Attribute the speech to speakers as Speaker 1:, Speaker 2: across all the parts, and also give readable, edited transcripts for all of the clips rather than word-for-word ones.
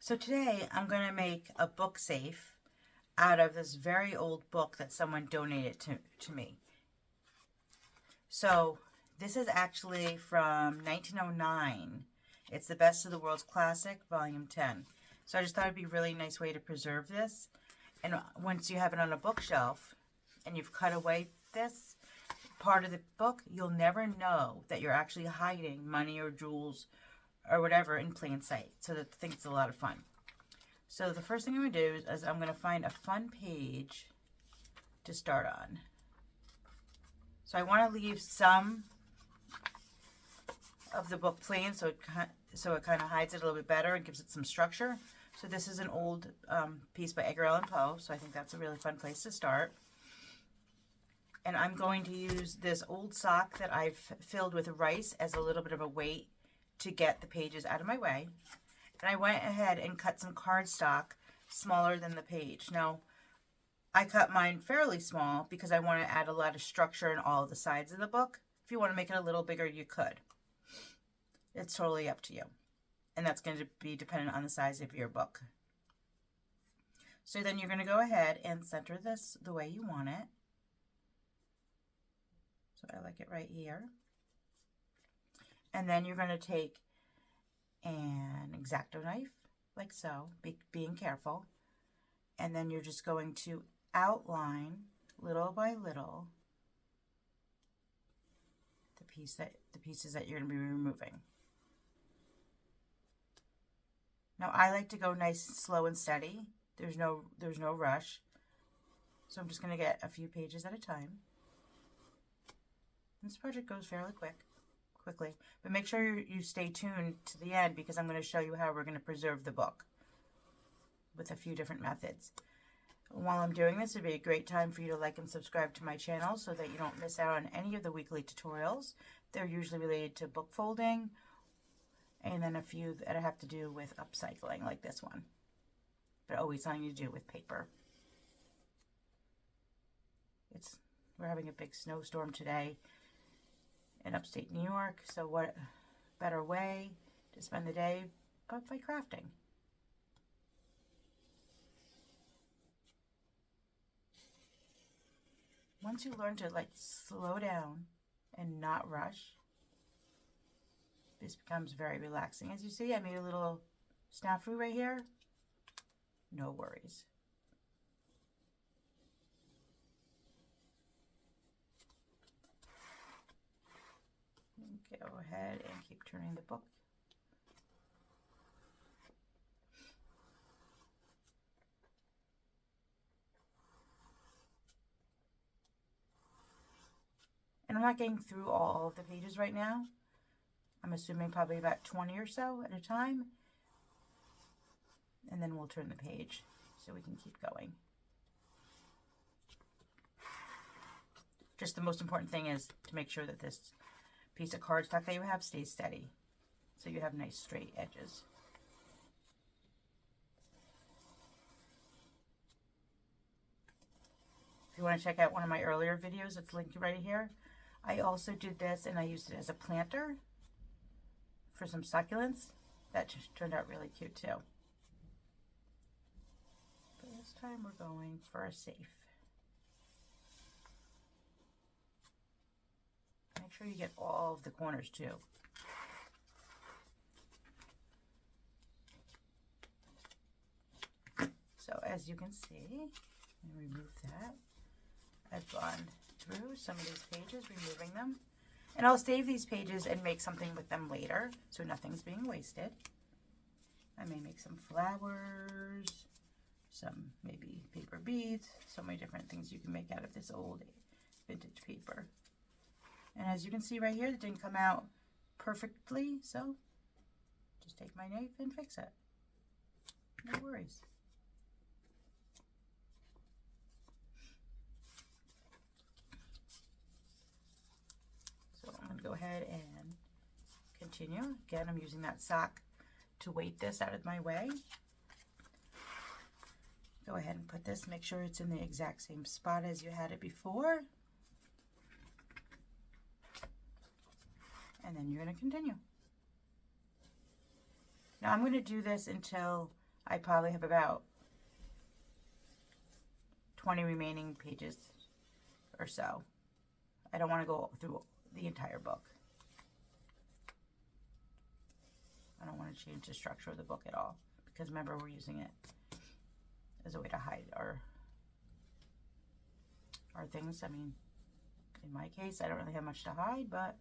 Speaker 1: So today I'm going to make a book safe out of this very old book that someone donated to me. So this is actually from 1909. It's the Best of the World's Classic, Volume 10. So I just thought it'd be a really nice way to preserve this. And once you have it on a bookshelf and you've cut away this part of the book, you'll never know that you're actually hiding money or jewels or whatever in plain sight. So I think it's a lot of fun. So the first thing I'm going to do is I'm going to find a fun page to start on. So I want to leave some of the book plain so it kind of hides it a little bit better and gives it some structure. So this is an old piece by Edgar Allan Poe, so I think that's a really fun place to start. And I'm going to use this old sock that I've filled with rice as a little bit of a weight to get the pages out of my way. And I went ahead and cut some cardstock smaller than the page. Now, I cut mine fairly small because I want to add a lot of structure in all the sides of the book. If you want to make it a little bigger, you could. It's totally up to you. And that's going to be dependent on the size of your book. So then you're going to go ahead and center this the way you want it. So I like it right here. And then you're going to take an X-Acto knife, like so, being careful. And then you're just going to outline, little by little, the pieces that you're going to be removing. Now I like to go nice, slow, and steady. There's no rush. So I'm just going to get a few pages at a time. This project goes fairly quickly, but make sure you stay tuned to the end because I'm going to show you how we're going to preserve the book with a few different methods. While I'm doing this, it'd be a great time for you to like and subscribe to my channel so that you don't miss out on any of the weekly tutorials. They're usually related to book folding, and then a few that have to do with upcycling, like this one, but always something to do with paper. We're having a big snowstorm today in upstate New York, so what better way to spend the day but by crafting. Once you learn to slow down and not rush, this becomes very relaxing. As you see, I made a little snafu right here. No worries. Go ahead and keep turning the book. And I'm not getting through all of the pages right now. I'm assuming probably about 20 or so at a time. And then we'll turn the page so we can keep going. Just the most important thing is to make sure that this piece of cardstock that you have stays steady, so you have nice straight edges. If you want to check out one of my earlier videos, it's linked right here. I also did this and I used it as a planter for some succulents. That just turned out really cute too. But this time we're going for a safe. Make sure you get all of the corners too. So as you can see, I'm going to remove that. I've gone through some of these pages, removing them. And I'll save these pages and make something with them later, so nothing's being wasted. I may make some flowers, some maybe paper beads, so many different things you can make out of this old vintage paper. And as you can see right here, it didn't come out perfectly, so just take my knife and fix it. No worries. So I'm going to go ahead and continue. Again, I'm using that sock to weight this out of my way. Go ahead and put this, make sure it's in the exact same spot as you had it before. And then you're going to continue. Now I'm going to do this until I probably have about 20 remaining pages or so. I don't want to go through the entire book. I don't want to change the structure of the book at all, because remember, we're using it as a way to hide our things. I mean, in my case, I don't really have much to hide, but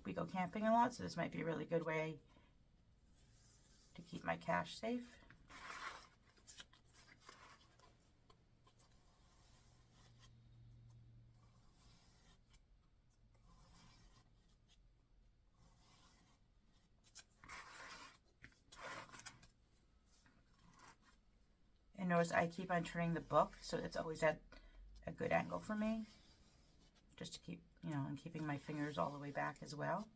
Speaker 1: we go camping a lot, so this might be a really good way to keep my cash safe. And notice I keep on turning the book, so it's always at a good angle for me, just to keep, you know, and keeping my fingers all the way back as well.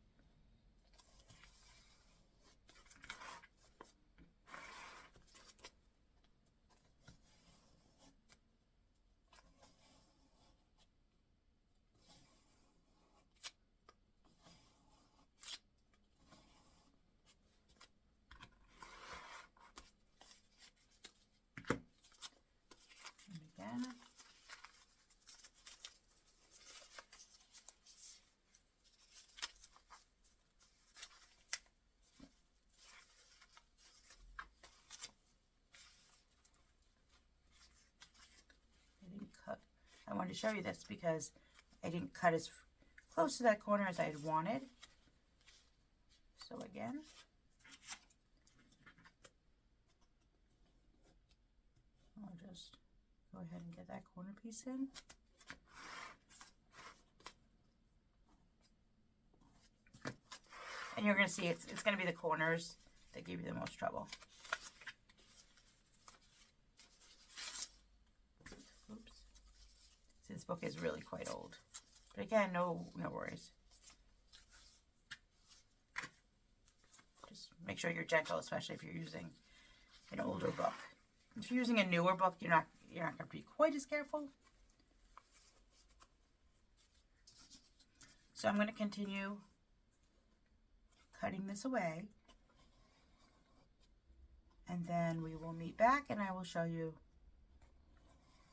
Speaker 1: And again. I wanted to show you this because I didn't cut as close to that corner as I had wanted. So again, I'll just go ahead and get that corner piece in. And you're going to see it's going to be the corners that give you the most trouble. This book is really quite old, but again, no worries. Just make sure you're gentle, especially if you're using an older book. If you're using a newer book, you're not going to be quite as careful. So I'm going to continue cutting this away, and then we will meet back, and I will show you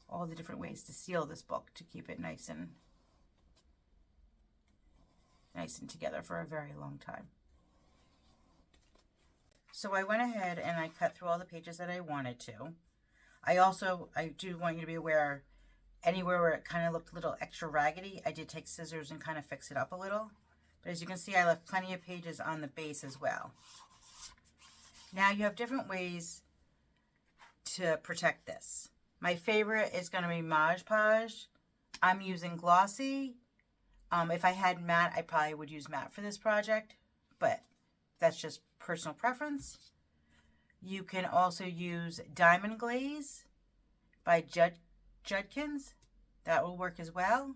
Speaker 1: all the different ways to seal this book to keep it nice and together for a very long time. So I went ahead and I cut through all the pages that I wanted to. I do want you to be aware, anywhere where it kind of looked a little extra raggedy, I did take scissors and kind of fix it up a little. But as you can see, I left plenty of pages on the base as well. Now you have different ways to protect this. My favorite is going to be Mod Podge. I'm using glossy. If I had matte, I probably would use matte for this project, but that's just personal preference. You can also use Diamond Glaze by Judkins. That will work as well.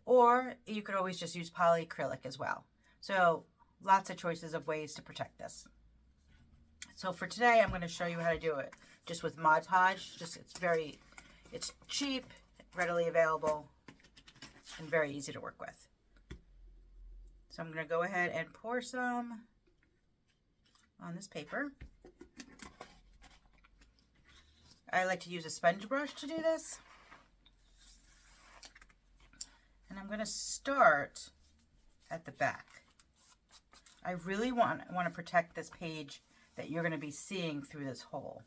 Speaker 1: Or you could always just use polyacrylic as well. So lots of choices of ways to protect this. So for today, I'm going to show you how to do it just with Mod Podge. It's cheap, readily available, and very easy to work with. So I'm going to go ahead and pour some on this paper. I like to use a sponge brush to do this. And I'm going to start at the back. I really want to protect this page that you're going to be seeing through this hole.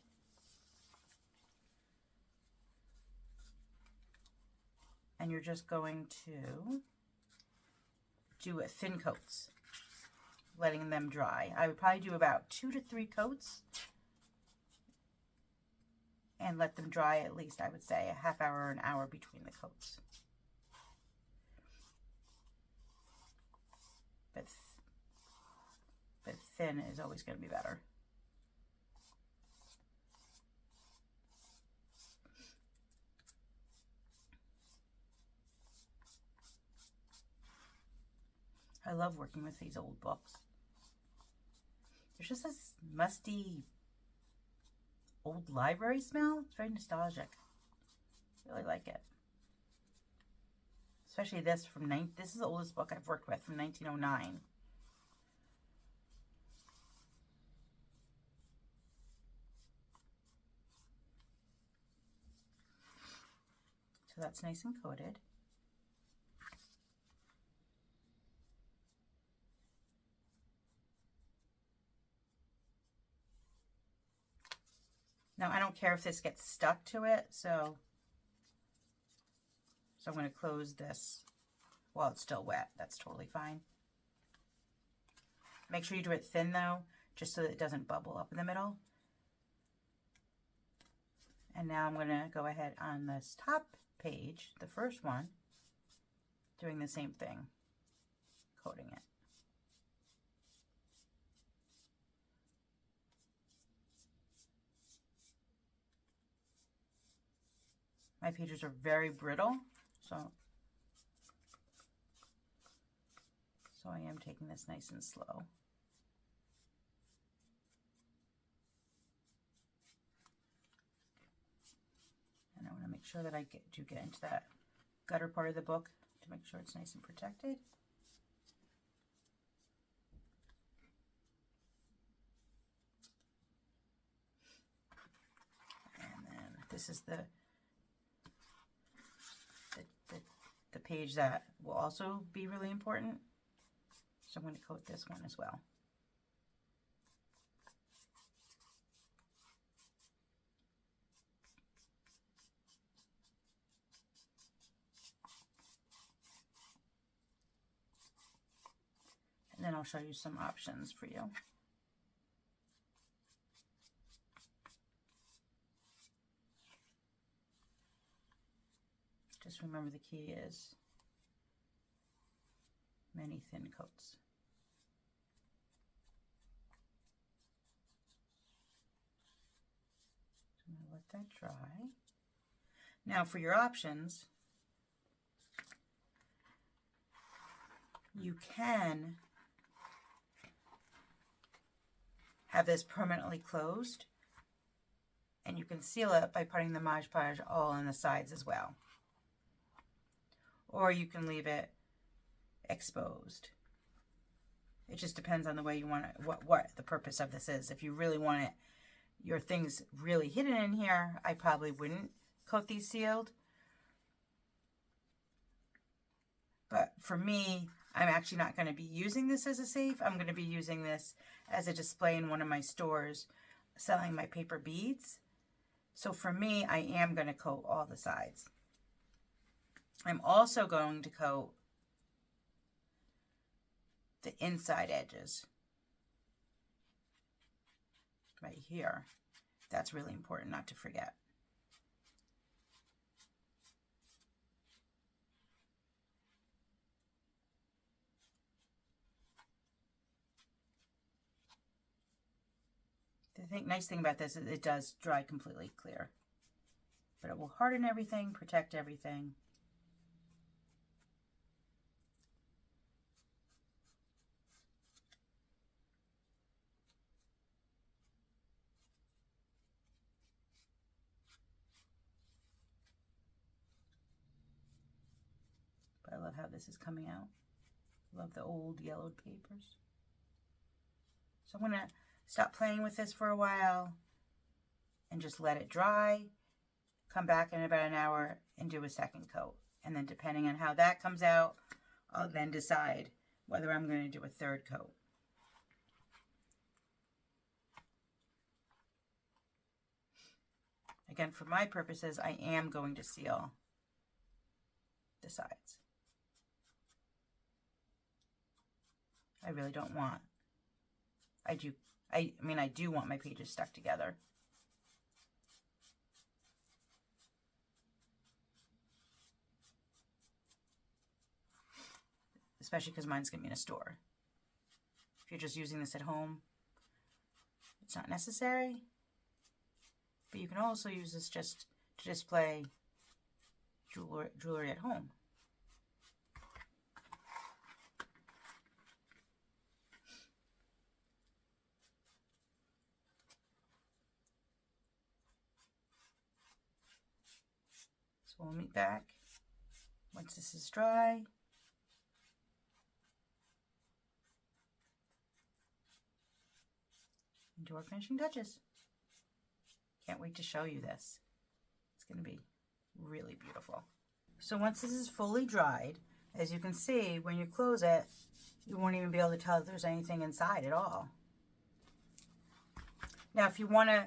Speaker 1: And you're just going to do it thin coats, letting them dry. I would probably do about 2 to 3 coats and let them dry at least, I would say, a half hour or an hour between the coats. But thin is always going to be better. I love working with these old books. There's just this musty old library smell. It's very nostalgic. Really like it. Especially this this is the oldest book I've worked with, from 1909. So that's nice and coated. Now I don't care if this gets stuck to it, so I'm going to close this while it's still wet. That's totally fine. Make sure you do it thin though, just so that it doesn't bubble up in the middle. And now I'm going to go ahead on this top page, the first one, doing the same thing, coating it. My pages are very brittle, so I am taking this nice and slow. And I want to make sure that I do get into that gutter part of the book to make sure it's nice and protected. And then this is the page that will also be really important. So I'm going to coat this one as well. And then I'll show you some options for you. Just remember the key is many thin coats. So I'm going to let that dry. Now for your options, you can have this permanently closed, and you can seal it by putting the Mod Podge all on the sides as well. Or you can leave it exposed. It just depends on the way you want it, what the purpose of this is. If you really want it, your things really hidden in here, I probably wouldn't coat these sealed. But for me, I'm actually not going to be using this as a safe. I'm going to be using this as a display in one of my stores selling my paper beads. So for me, I am going to coat all the sides. I'm also going to coat the inside edges right here. That's really important not to forget. The nice thing about this is it does dry completely clear, but it will harden everything, protect everything. But I love how this is coming out. Love the old yellowed papers. So I'm going to stop playing with this for a while and just let it dry. Come back in about an hour and do a second coat. And then depending on how that comes out, I'll then decide whether I'm going to do a third coat. Again, for my purposes, I am going to seal the sides. I really don't want, I do want my pages stuck together. Especially because mine's going to be in a store. If you're just using this at home, it's not necessary. But you can also use this just to display jewelry at home. So we'll meet back once this is dry. And do our finishing touches. Can't wait to show you this. It's going to be really beautiful. So once this is fully dried, as you can see, when you close it, you won't even be able to tell if there's anything inside at all. Now, if you want to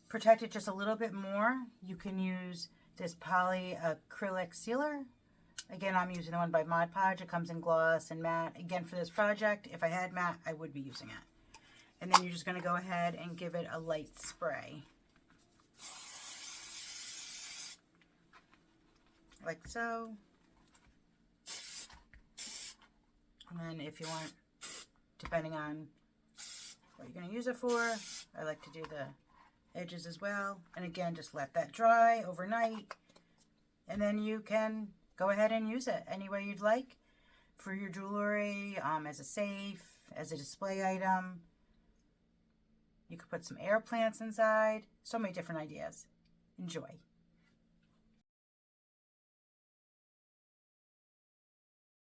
Speaker 1: protect it just a little bit more, you can use this polyacrylic sealer. Again, I'm using the one by Mod Podge. It comes in gloss and matte. Again, for this project, if I had matte, I would be using it. And then you're just going to go ahead and give it a light spray. Like so. And then if you want, depending on what you're going to use it for, I like to do the edges as well. And again, just let that dry overnight. And then you can go ahead and use it any way you'd like for your jewelry, as a safe, as a display item. You could put some air plants inside. So many different ideas. Enjoy.